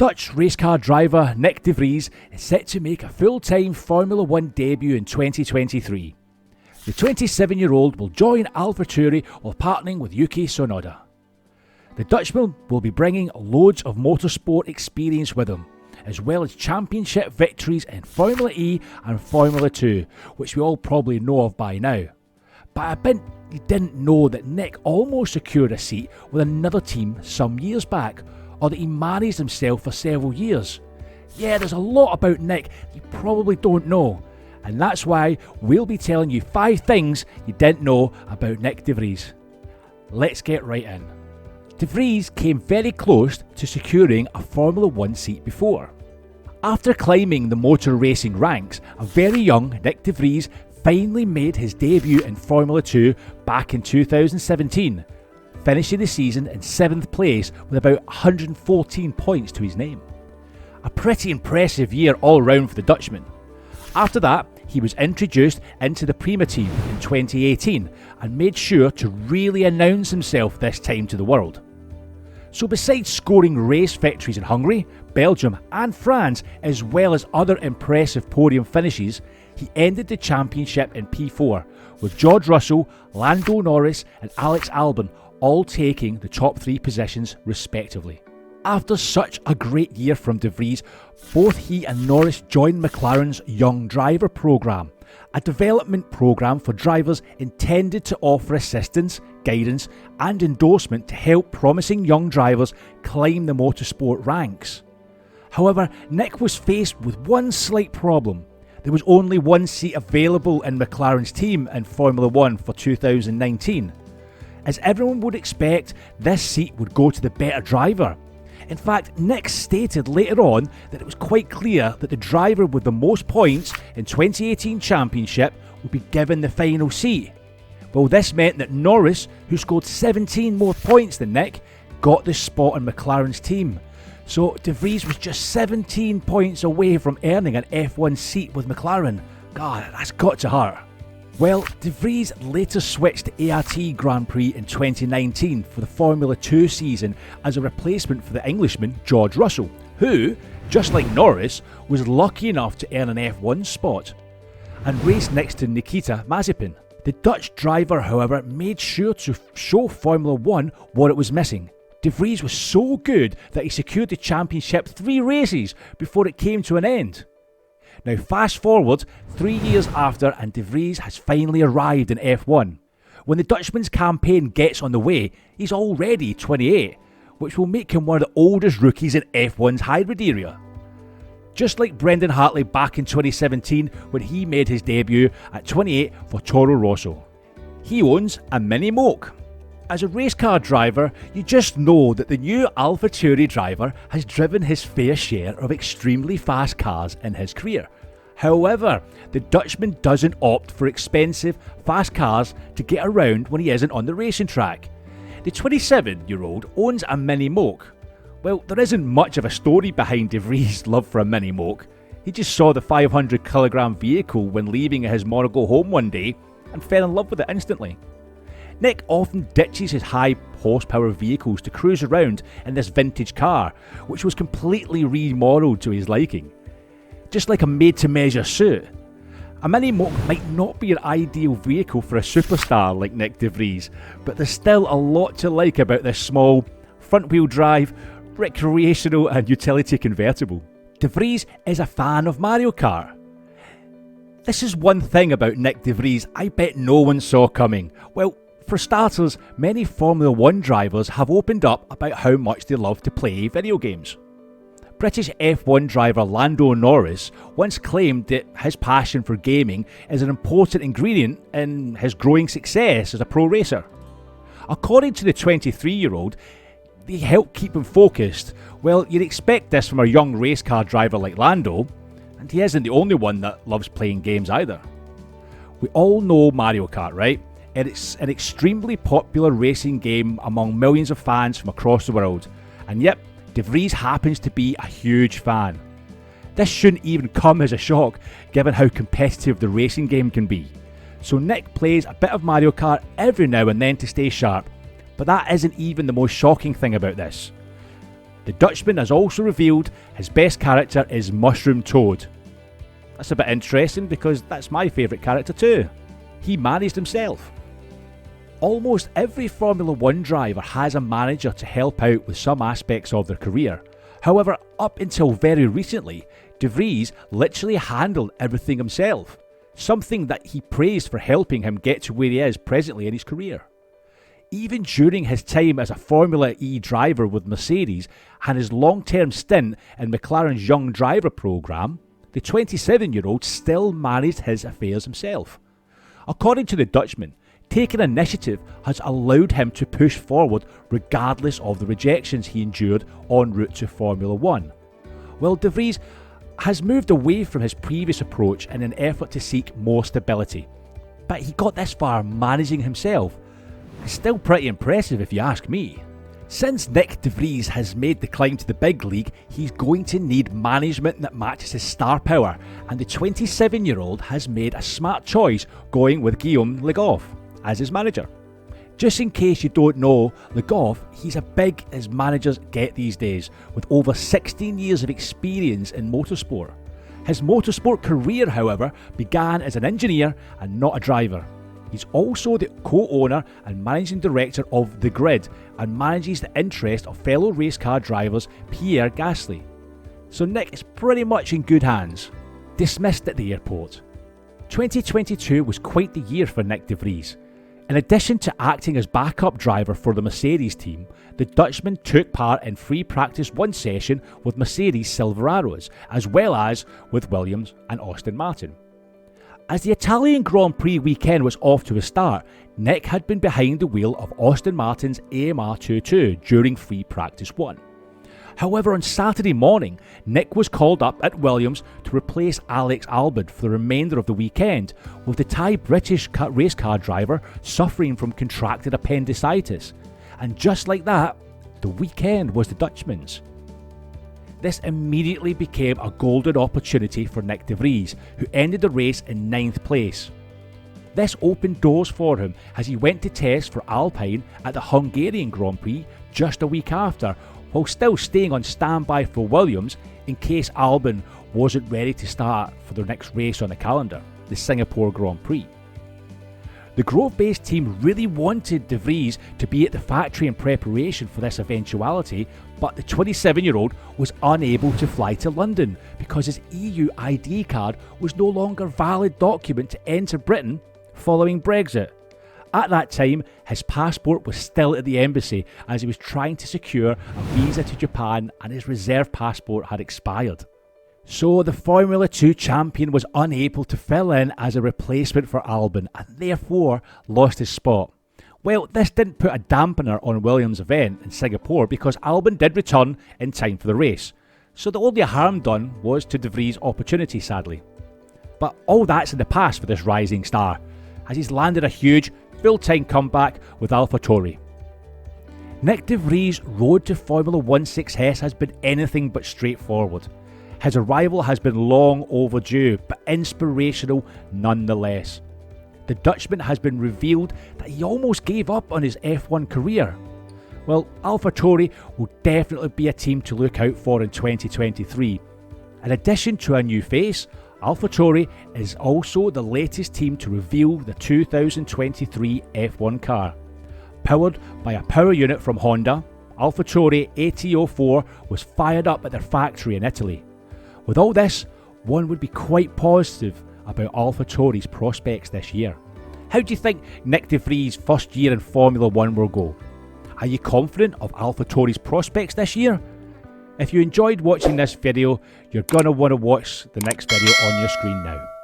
Dutch race car driver Nyck de Vries is set to make a full-time Formula 1 debut in 2023. The 27-year-old will join Alpha Tauri while partnering with Yuki Tsunoda. The Dutchman will be bringing loads of motorsport experience with him, as well as championship victories in Formula E and Formula 2, which we all probably know of by now. But I bet you didn't know that Nyck almost secured a seat with another team some years back, or that he managed himself for several years. Yeah, there's a lot about Nyck you probably don't know, and that's why we'll be telling you 5 things you didn't know about Nyck de Vries. Let's get right in. De Vries came very close to securing a Formula 1 seat before. After climbing the motor racing ranks, a very young Nyck de Vries finally made his debut in Formula 2 back in 2017, finishing the season in 7th place with about 114 points to his name. A pretty impressive year all round for the Dutchman. After that, he was introduced into the Prima team in 2018 and made sure to really announce himself this time to the world. So besides scoring race victories in Hungary, Belgium and France, as well as other impressive podium finishes, he ended the championship in P4, with George Russell, Lando Norris and Alex Albon all taking the top 3 positions respectively. After such a great year from de Vries, both he and Norris joined McLaren's Young Driver Programme, a development programme for drivers intended to offer assistance, guidance and endorsement to help promising young drivers climb the motorsport ranks. However, Nyck was faced with one slight problem. There was only one seat available in McLaren's team in Formula 1 for 2019. As everyone would expect, this seat would go to the better driver. In fact, Nyck stated later on that it was quite clear that the driver with the most points in 2018 championship would be given the final seat. Well, this meant that Norris, who scored 17 more points than Nyck, got the spot on McLaren's team. So de Vries was just 17 points away from earning an F1 seat with McLaren. God, that's got to hurt. Well, de Vries later switched to ART Grand Prix in 2019 for the Formula 2 season as a replacement for the Englishman George Russell, who, just like Norris, was lucky enough to earn an F1 spot, and raced next to Nikita Mazepin. The Dutch driver, however, made sure to show Formula 1 what it was missing. De Vries was so good that he secured the championship 3 races before it came to an end. Now fast forward 3 years after and de Vries has finally arrived in F1. When the Dutchman's campaign gets on the way, he's already 28, which will make him one of the oldest rookies in F1's hybrid era. Just like Brendan Hartley back in 2017 when he made his debut at 28 for Toro Rosso. He owns a Mini Moke. As a race car driver, you just know that the new Alpha Tauri driver has driven his fair share of extremely fast cars in his career. However, the Dutchman doesn't opt for expensive, fast cars to get around when he isn't on the racing track. The 27-year-old owns a Mini Moke. Well, there isn't much of a story behind de Vries' love for a Mini Moke. He just saw the 500kg vehicle when leaving his Monaco home one day and fell in love with it instantly. Nyck often ditches his high horsepower vehicles to cruise around in this vintage car, which was completely remodelled to his liking. Just like a made-to-measure suit. A Mini Moke might not be an ideal vehicle for a superstar like Nyck de Vries, but there's still a lot to like about this small, front-wheel drive, recreational and utility convertible. De Vries is a fan of Mario Kart. This is one thing about Nyck de Vries I bet no one saw coming. Well, for starters, many Formula 1 drivers have opened up about how much they love to play video games. British F1 driver Lando Norris once claimed that his passion for gaming is an important ingredient in his growing success as a pro racer. According to the 23-year-old, they help keep him focused. Well, you'd expect this from a young race car driver like Lando, and he isn't the only one that loves playing games either. We all know Mario Kart, right? It's an extremely popular racing game among millions of fans from across the world, and yep, de Vries happens to be a huge fan. This shouldn't even come as a shock given how competitive the racing game can be. So Nyck plays a bit of Mario Kart every now and then to stay sharp, but that isn't even the most shocking thing about this. The Dutchman has also revealed his best character is Mushroom Toad. That's a bit interesting because that's my favourite character too. He managed himself. Almost every Formula 1 driver has a manager to help out with some aspects of their career. However, up until very recently, De Vries literally handled everything himself, something that he praised for helping him get to where he is presently in his career. Even during his time as a Formula E driver with Mercedes and his long-term stint in McLaren's Young Driver programme, the 27-year-old still managed his affairs himself. According to the Dutchman, taking initiative has allowed him to push forward regardless of the rejections he endured en route to Formula 1. Well, De Vries has moved away from his previous approach in an effort to seek more stability. But he got this far managing himself. It's still pretty impressive if you ask me. Since Nyck de Vries has made the climb to the big league, he's going to need management that matches his star power, and the 27-year-old has made a smart choice going with Guillaume Le Goff as his manager. Just in case you don't know, Le Goff, he's as big as managers get these days, with over 16 years of experience in motorsport. His motorsport career, however, began as an engineer and not a driver. He's also the co-owner and managing director of The Grid and manages the interest of fellow race car drivers Pierre Gasly. So Nyck is pretty much in good hands. Dismissed at the airport. 2022 was quite the year for Nyck de Vries. In addition to acting as backup driver for the Mercedes team, the Dutchman took part in free practice 1 session with Mercedes Silverados, as well as with Williams and Aston Martin. As the Italian Grand Prix weekend was off to a start, Nyck had been behind the wheel of Aston Martin's AMR22 during free practice 1. However, on Saturday morning, Nyck was called up at Williams to replace Alex Albon for the remainder of the weekend, with the Thai British race car driver suffering from contracted appendicitis. And just like that, the weekend was the Dutchman's. This immediately became a golden opportunity for Nyck de Vries, who ended the race in 9th place. This opened doors for him as he went to test for Alpine at the Hungarian Grand Prix just a week after, while still staying on standby for Williams in case Albon wasn't ready to start for the next race on the calendar, the Singapore Grand Prix. The Grove-based team really wanted De Vries to be at the factory in preparation for this eventuality, but the 27-year-old was unable to fly to London because his EU ID card was no longer a valid document to enter Britain following Brexit. At that time, his passport was still at the embassy as he was trying to secure a visa to Japan and his reserve passport had expired. So the Formula 2 champion was unable to fill in as a replacement for Albon and therefore lost his spot. Well, this didn't put a dampener on Williams' event in Singapore because Albon did return in time for the race. So the only harm done was to De Vries' opportunity, sadly. But all that's in the past for this rising star, as he's landed a huge full-time comeback with Alpha Tauri. Nyck de Vries' road to Formula 1 success has been anything but straightforward. His arrival has been long overdue, but inspirational nonetheless. The Dutchman has been revealed that he almost gave up on his F1 career. Well, Alpha Tauri will definitely be a team to look out for in 2023. In addition to a new face, Alpha Tauri is also the latest team to reveal the 2023 F1 car. Powered by a power unit from Honda, Alpha Tauri AT04 was fired up at their factory in Italy. With all this, one would be quite positive about Alpha Tauri's prospects this year. How do you think Nyck de Vries' first year in Formula 1 will go? Are you confident of Alpha Tauri's prospects this year? If you enjoyed watching this video, you're going to want to watch the next video on your screen now.